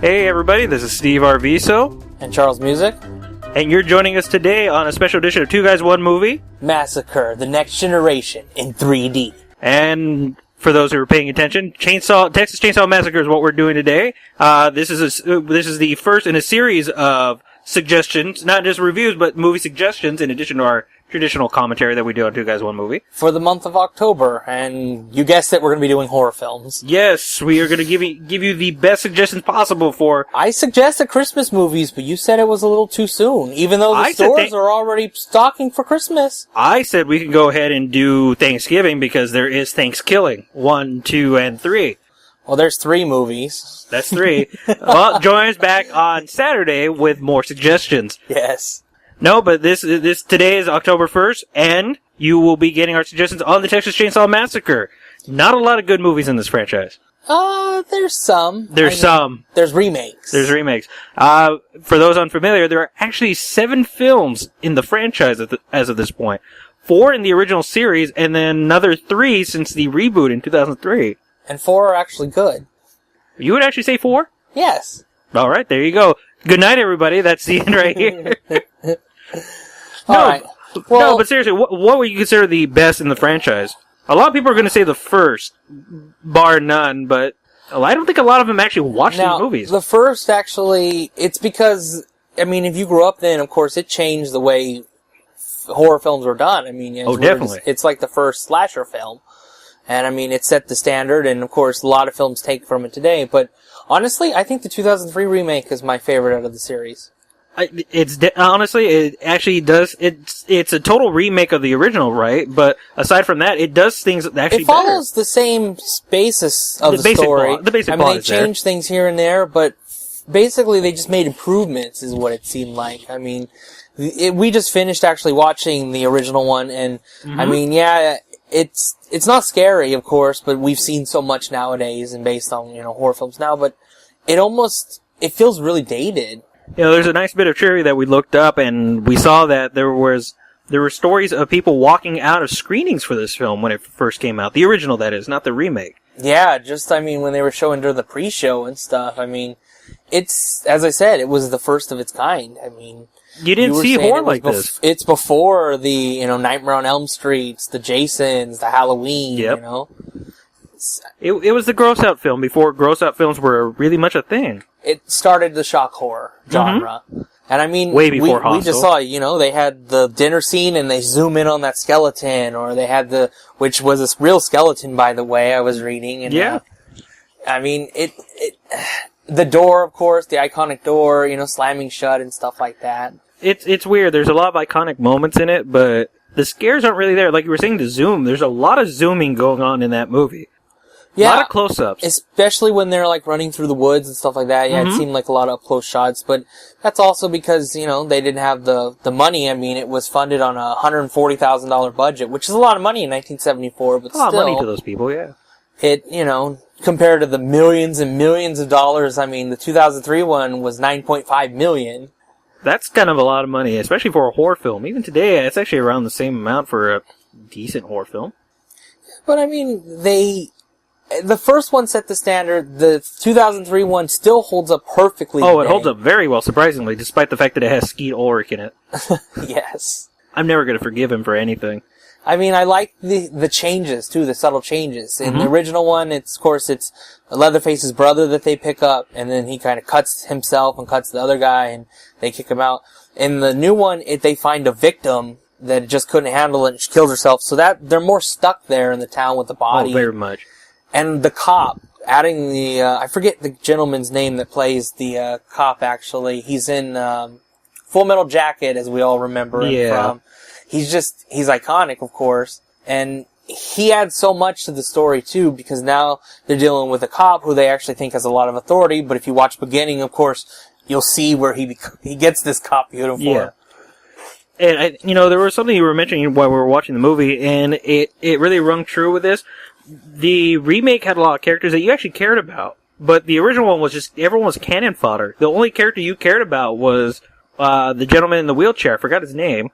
Hey everybody, this is Steve Arviso. And Charles Musick. And you're joining us today on a special edition of Two Guys, One Movie. Massacre, the Next Generation in 3D. And for those who are paying attention, Texas Chainsaw Massacre is what we're doing today. This is the first in a series of suggestions, not just reviews, but movie suggestions in addition to our traditional commentary that we do on Two Guys, One Movie. For the month of October, and you guessed it, we're going to be doing horror films. Yes, we are going to give you the best suggestions possible for... I suggested Christmas movies, but you said it was a little too soon, even though the stores are already stocking for Christmas. I said we can go ahead and do Thanksgiving because there is Thanksgiving. 1, 2, and 3. Well, there's 3 movies. That's 3. Well, join us back on Saturday with more suggestions. Yes. No, but today is October 1st, and you will be getting our suggestions on the Texas Chainsaw Massacre. Not a lot of good movies in this franchise. There's some. There's remakes. There's remakes. For those unfamiliar, there are actually 7 films in the franchise as of this point. 4 in the original series, and then another 3 since the reboot in 2003. And 4 are actually good. You would actually say 4? Yes. All right, there you go. Good night, everybody. That's the end right here. Alright. Well, no, but seriously, what would you consider the best in the franchise? A lot of people are going to say the first, bar none, but I don't think a lot of them actually watch these movies. The first, actually, it's because, I mean, if you grew up then, of course, it changed the way horror films were done. I mean, definitely. It's like the first slasher film. And, I mean, it set the standard, and, of course, a lot of films take from it today. But, honestly, I think the 2003 remake is my favorite out of the series. Honestly, it actually does. It's a total remake of the original, right? But aside from that, it does things actually. It follows the same basis of the story. The basic plot they changed things here and there, but basically they just made improvements, is what it seemed like. I mean, we just finished actually watching the original one, and I mean, yeah, it's not scary, of course, but we've seen so much nowadays, and based on horror films now, but it feels really dated. There's a nice bit of trivia that we looked up, and we saw that there were stories of people walking out of screenings for this film when it first came out. The original, that is, not the remake. Yeah, when they were showing during the pre-show and stuff. I mean, as I said, it was the first of its kind. I mean, you didn't see horror like this. It's before the, Nightmare on Elm Streets, the Jasons, the Halloween, It was the gross out film before gross out films were really much a thing. It started the shock horror genre. And I mean, way before Hostel. We just saw, they had the dinner scene and they zoom in on that skeleton, or they had which was a real skeleton, by the way, I was reading. And, I mean, the door, of course, the iconic door, slamming shut and stuff like that. It's weird. There's a lot of iconic moments in it, but the scares aren't really there. Like you were saying, the zoom, there's a lot of zooming going on in that movie. Yeah, a lot of close-ups. Especially when they're, running through the woods and stuff like that. Yeah, It seemed like a lot of up-close shots. But that's also because, they didn't have the money. I mean, it was funded on a $140,000 budget, which is a lot of money in 1974, but still. A lot of money to those people, yeah. It, compared to the millions and millions of dollars, I mean, the 2003 one was $9.5 million. That's kind of a lot of money, especially for a horror film. Even today, it's actually around the same amount for a decent horror film. But, I mean, the first one set the standard. The 2003 one still holds up perfectly today. It holds up very well, surprisingly, despite the fact that it has Skeet Ulrich in it. Yes. I'm never going to forgive him for anything. I mean, I like the changes, too, the subtle changes. In the original one, it's Leatherface's brother that they pick up, and then he kind of cuts himself and cuts the other guy, and they kick him out. In the new one, they find a victim that just couldn't handle it and she kills herself, so that they're more stuck there in the town with the body. Oh, very much. And the cop, adding I forget the gentleman's name that plays the cop, actually. He's in Full Metal Jacket, as we all remember him from. He's iconic, of course. And he adds so much to the story, too, because now they're dealing with a cop who they actually think has a lot of authority. But if you watch beginning, of course, you'll see where he gets this cop uniform. Yeah. And, there was something you were mentioning while we were watching the movie, and it really rung true with this. The remake had a lot of characters that you actually cared about, but the original one was just, everyone was cannon fodder. The only character you cared about was the gentleman in the wheelchair. I forgot his name,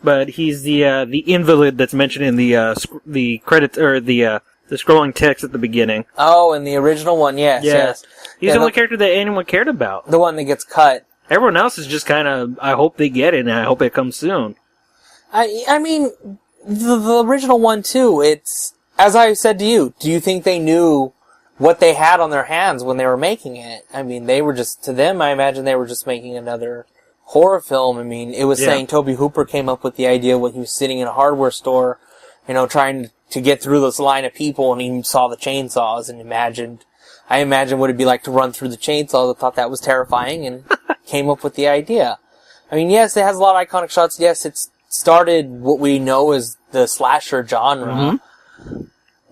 but he's the invalid that's mentioned in the credits, or the scrolling text at the beginning. Oh, in the original one, yes. He's the only character that anyone cared about. The one that gets cut. Everyone else is just kind of, I hope they get it, and I hope it comes soon. I mean, the original one, too, it's, as I said to you, do you think they knew what they had on their hands when they were making it? I mean, they were just, to them, I imagine they were just making another horror film. I mean, it was saying Tobe Hooper came up with the idea when he was sitting in a hardware store, trying to get through this line of people, and he saw the chainsaws and I imagined what it'd be like to run through the chainsaws. I thought that was terrifying and came up with the idea. I mean, yes, it has a lot of iconic shots. Yes, it's started what we know as the slasher genre. Mm-hmm.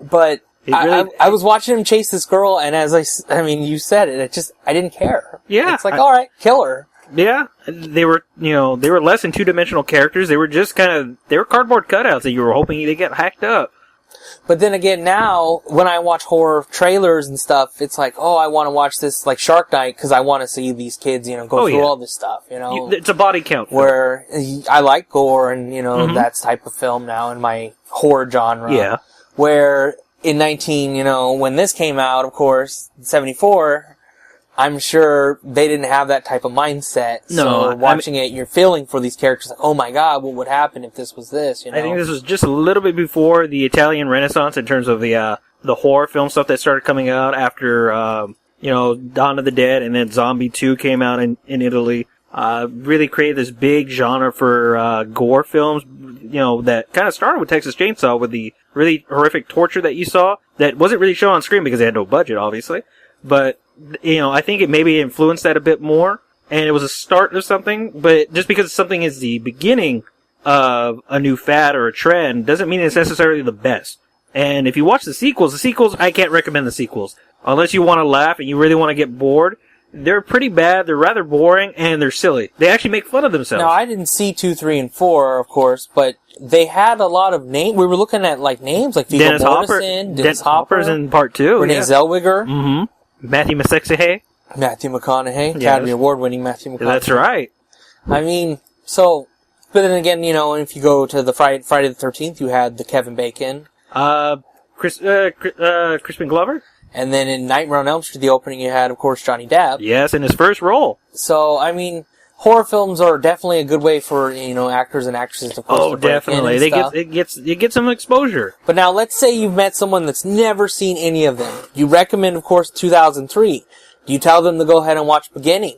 But I was watching him chase this girl, and as I mean, you said it, I didn't care. Yeah. It's like, all right, kill her. Yeah. They were less than two-dimensional characters. They were just they were cardboard cutouts that you were hoping they'd get hacked up. But then again, now, when I watch horror trailers and stuff, it's like, oh, I want to watch this, like Shark Night, because I want to see these kids, go through all this stuff, It's a body count film. Where I like gore and, that type of film now in my horror genre. Yeah. Where in when this came out, of course, 1974, I'm sure they didn't have that type of mindset. No, so watching it, you're feeling for these characters like, oh my god, what would happen if this was this? I think this was just a little bit before the Italian Renaissance in terms of the horror film stuff that started coming out after Dawn of the Dead, and then Zombie 2 came out in Italy. Really created this big genre for gore films. That kind of started with Texas Chainsaw, with the really horrific torture that you saw that wasn't really shown on screen because they had no budget, obviously, but. I think it maybe influenced that a bit more, and it was a start of something, but just because something is the beginning of a new fad or a trend doesn't mean it's necessarily the best. And if you watch the sequels, I can't recommend the sequels. Unless you want to laugh and you really want to get bored, they're pretty bad, they're rather boring, and they're silly. They actually make fun of themselves. Now, I didn't see 2, 3, and 4, of course, but they had a lot of names. We were looking at, names like Viggo Mortensen, Dennis Hopper's in part 2. Renee Zellweger. Mm-hmm. Matthew McConaughey. Academy Award-winning Matthew McConaughey. That's right. I mean, but then again, if you go to the Friday the 13th, you had the Kevin Bacon. Crispin Glover? And then in Nightmare on Elm Street, the opening, you had, of course, Johnny Depp. Yes, in his first role. So, I mean, horror films are definitely a good way for, actors and actresses to Oh, definitely. It gets some exposure. But now, let's say you've met someone that's never seen any of them. You recommend, of course, 2003. Do you tell them to go ahead and watch Beginning?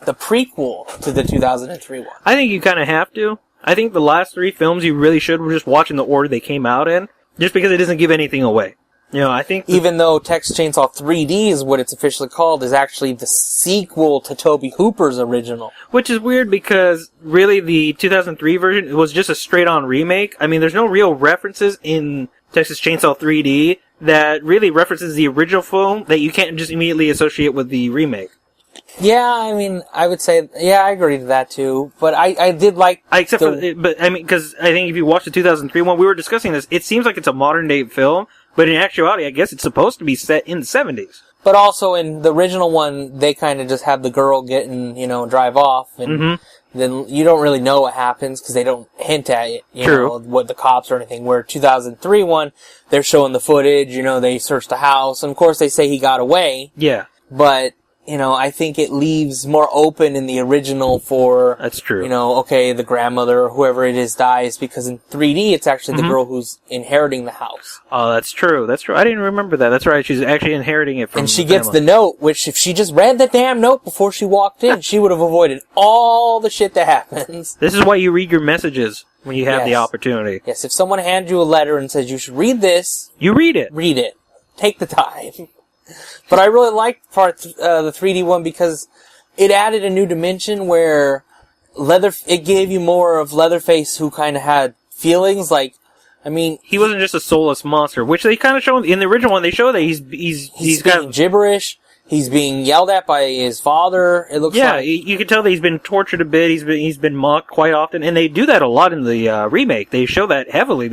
The prequel to the 2003 one. I think you kind of have to. I think the last 3 films you really should just watch in the order they came out in, just because it doesn't give anything away. I think... Even though Texas Chainsaw 3D is what it's officially called, is actually the sequel to Tobe Hooper's original. Which is weird because, really, the 2003 version was just a straight-on remake. I mean, there's no real references in Texas Chainsaw 3D that really references the original film that you can't just immediately associate with the remake. Yeah, I mean, I would say, I agree to that too. But I did like... because I think if you watch the 2003 one, we were discussing this, it seems like it's a modern-day film, but in actuality, I guess it's supposed to be set in the 70s. But also, in the original one, they kind of just have the girl drive off, and then you don't really know what happens, because they don't hint at it, what the cops or anything. Where 2003 one, they're showing the footage, they search the house, and of course they say he got away. Yeah. But... I think it leaves more open in the original for... That's true. Okay, the grandmother or whoever it is dies, because in 3D, it's actually the girl who's inheriting the house. Oh, that's true. I didn't remember that. That's right. She's actually inheriting it from And she gets the note, which if she just read the damn note before she walked in, she would have avoided all the shit that happens. This is why you read your messages when you have the opportunity. Yes, if someone hands you a letter and says you should read this... You read it. Read it. Take the time. But I really liked the 3D one because it added a new dimension where it gave you more of Leatherface, who kind of had feelings. He wasn't just a soulless monster, which they kind of show in the original one. They show that he's got gibberish. He's being yelled at by his father. It looks like. You can tell that he's been tortured a bit. He's been mocked quite often, and they do that a lot in the remake. They show that heavily.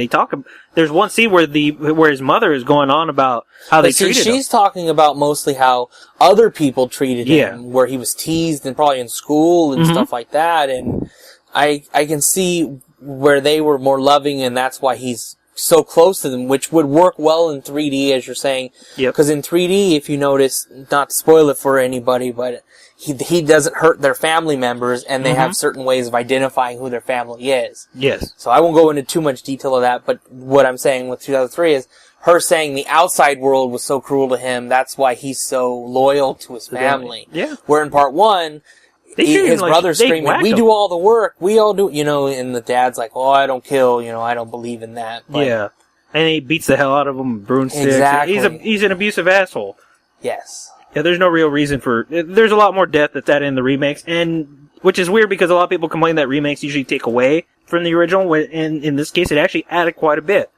There's one scene where his mother is going on about how they treated him. She's talking about mostly how other people treated him, where he was teased and probably in school and stuff like that. And I can see where they were more loving, and that's why he's so close to them, which would work well in 3D, as you're saying. Yep. Because in 3D, if you notice, not to spoil it for anybody, but he doesn't hurt their family members, and they have certain ways of identifying who their family is. Yes. So I won't go into too much detail of that, but what I'm saying with 2003 is her saying the outside world was so cruel to him, that's why he's so loyal to his family. Yeah. Where in part 1, his brother's screaming, we do all the work, we all do, and the dad's like, oh, I don't kill, I don't believe in that. But yeah. And he beats the hell out of him with broomsticks. Exactly. He's an abusive asshole. Yes. Yeah, there's no real reason for... There's a lot more death that's added in the remakes, and which is weird because a lot of people complain that remakes usually take away from the original, and in this case, it actually added quite a bit.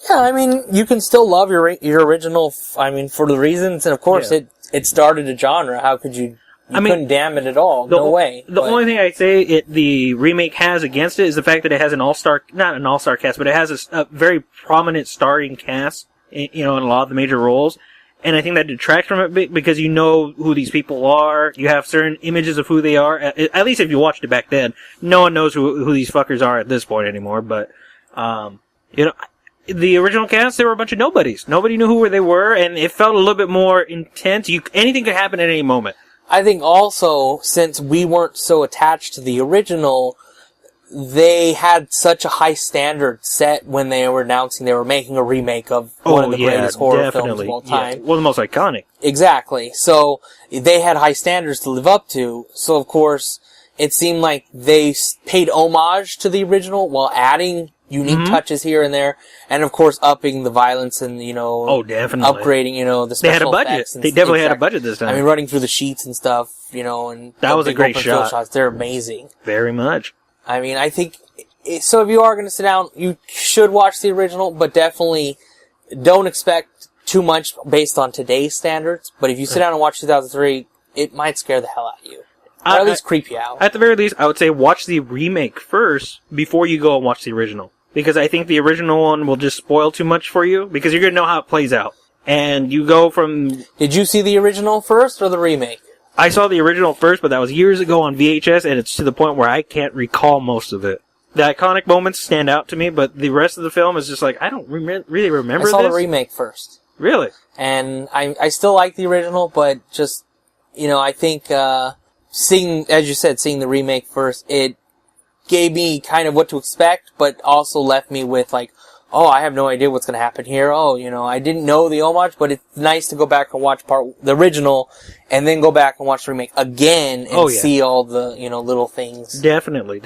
Yeah, I mean, you can still love your original, for the reasons, and of course, it started a genre. How could you... couldn't damn it at all. No way. The only thing I'd say the remake has against it is the fact that it has an all-star... Not an all-star cast, but it has a very prominent starring cast, in a lot of the major roles. And I think that detracts from it because you know who these people are. You have certain images of who they are. At least if you watched it back then. No one knows who these fuckers are at this point anymore. But, the original cast, they were a bunch of nobodies. Nobody knew who they were, and it felt a little bit more intense. Anything could happen at any moment. I think also, since we weren't so attached to the original, they had such a high standard set when they were announcing they were making a remake of one of the greatest horror films of all time. Yeah. Well, the most iconic. Exactly. So, they had high standards to live up to. So, of course, it seemed like they paid homage to the original while adding unique touches here and there. And, of course, upping the violence and, definitely. Upgrading, the special effects. They had a budget. They definitely had a budget this time. I mean, running through the sheets and stuff, and... That was a great shot. Shots, they're amazing. Very much. I mean, I think... So if you are going to sit down, you should watch the original, but definitely don't expect too much based on today's standards. But if you sit down and watch 2003, it might scare the hell out of you. Or at least creep you out. At the very least, I would say watch the remake first before you go and watch the original. Because I think the original one will just spoil too much for you, because you're going to know how it plays out. And you go from... Did you see the original first or the remake? I saw the original first, but that was years ago on VHS, and it's to the point where I can't recall most of it. The iconic moments stand out to me, but the rest of the film is just like, I don't really remember this. I saw the remake first. Really? And I still like the original, but just, I think, seeing the remake first, it gave me kind of what to expect, but also left me with like, oh, I have no idea what's going to happen here. Oh, I didn't know the homage, but it's nice to go back and watch the original, and then go back and watch the remake again and see all the, little things. Definitely.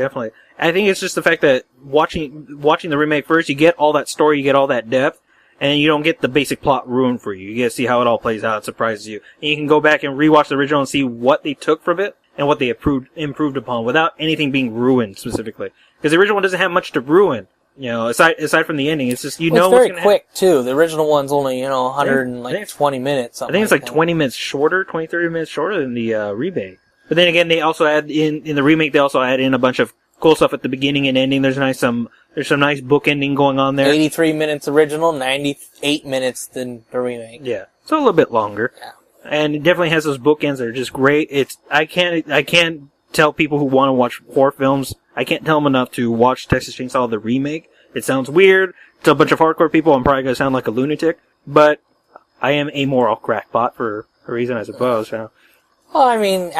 I think it's just the fact that watching the remake first, you get all that story, you get all that depth, and you don't get the basic plot ruined for you. You get to see how it all plays out, it surprises you. And you can go back and rewatch the original and see what they took from it, and what they improved upon, without anything being ruined specifically. Because the original one doesn't have much to ruin. Aside from the ending, it's just, it's very quick, too. The original one's only, 120 minutes. I think it's like 20 minutes shorter, 20, 30 minutes shorter than the remake. But then again, they also add in the remake, they also add in a bunch of cool stuff at the beginning and ending. There's some nice book ending going on there. 83 minutes original, 98 minutes in the remake. Yeah. So a little bit longer. Yeah. And it definitely has those bookends that are just great. I can't tell people who want to watch horror films, I can't tell them enough to watch Texas Chainsaw the remake. It sounds weird to a bunch of hardcore people. I'm probably going to sound like a lunatic, but I am a moral crackpot for a reason, I suppose. So. Well, I mean,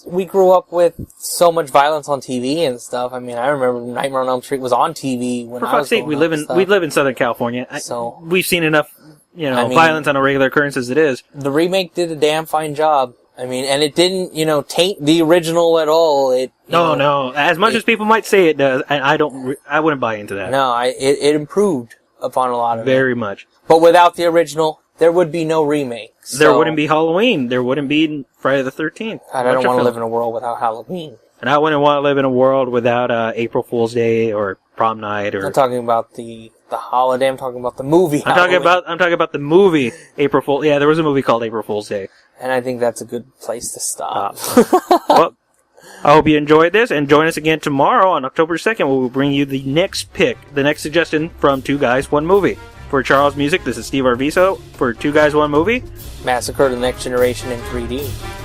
we grew up with so much violence on TV and stuff. I mean, I remember Nightmare on Elm Street was on TV when I was growing up. For fuck's sake, we live in Southern California. So we've seen enough, violence on a regular occurrence as it is. The remake did a damn fine job. I mean, and it didn't, taint the original at all. No. As much as people might say it does, I wouldn't buy into that. No, it improved upon a lot of it. Very much. But without the original, there would be no remake. So, there wouldn't be Halloween. There wouldn't be Friday the 13th. I don't want to live in a world without Halloween. And I wouldn't want to live in a world without April Fool's Day or prom night. Or I'm talking about the holiday. I'm talking about the movie. I'm talking about the movie April Fool. Yeah, there was a movie called April Fool's Day. And I think that's a good place to stop. Well, I hope you enjoyed this, and join us again tomorrow on October 2nd, where we'll bring you the next suggestion from Two Guys, One Movie. For Charles Musick, this is Steve Arviso. For Two Guys, One Movie, Massacre: The Next Generation in 3D.